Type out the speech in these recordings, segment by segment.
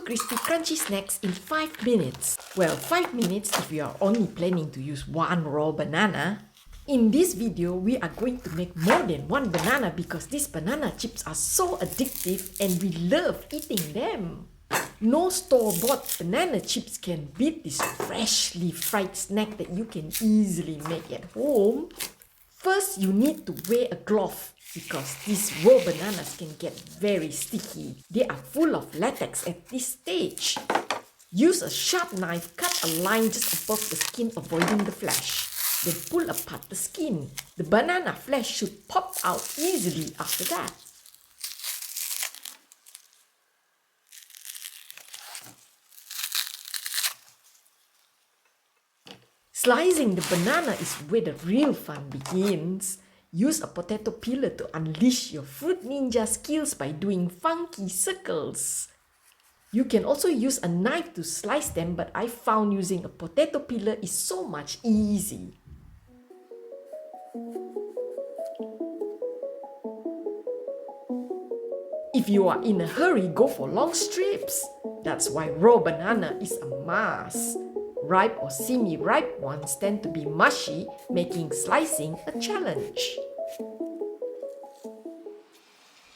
crispy crunchy snacks in 5 minutes. Well, 5 minutes if you are only planning to use one raw banana. In this video, we are going to make more than one banana because these banana chips are so addictive and we love eating them. No store-bought banana chips can beat this freshly fried snack that you can easily make at home. First, you need to wear a glove because these raw bananas can get very sticky. They are full of latex at this stage. Use a sharp knife, cut a line just above the skin, avoiding the flesh. Then pull apart the skin. The banana flesh should pop out easily after that. Slicing the banana is where the real fun begins. Use a potato peeler to unleash your fruit ninja skills by doing funky circles. You can also use a knife to slice them, but I found using a potato peeler is so much easy. If you are in a hurry, go for long strips. That's why raw banana is a must. Ripe or semi-ripe ones tend to be mushy, making slicing a challenge.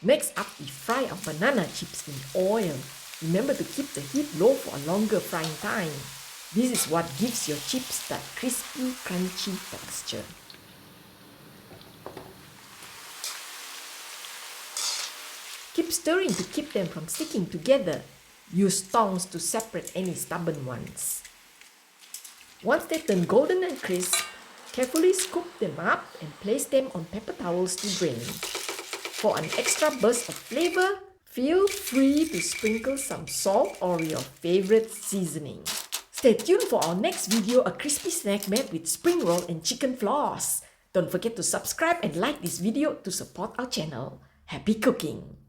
Next up, we fry our banana chips in oil. Remember to keep the heat low for a longer frying time. This is what gives your chips that crispy, crunchy texture. Keep stirring to keep them from sticking together. Use tongs to separate any stubborn ones. Once they turn golden and crisp, carefully scoop them up and place them on paper towels to drain. For an extra burst of flavor, feel free to sprinkle some salt or your favorite seasoning. Stay tuned for our next video, a crispy snack made with spring roll and chicken floss. Don't forget to subscribe and like this video to support our channel. Happy cooking!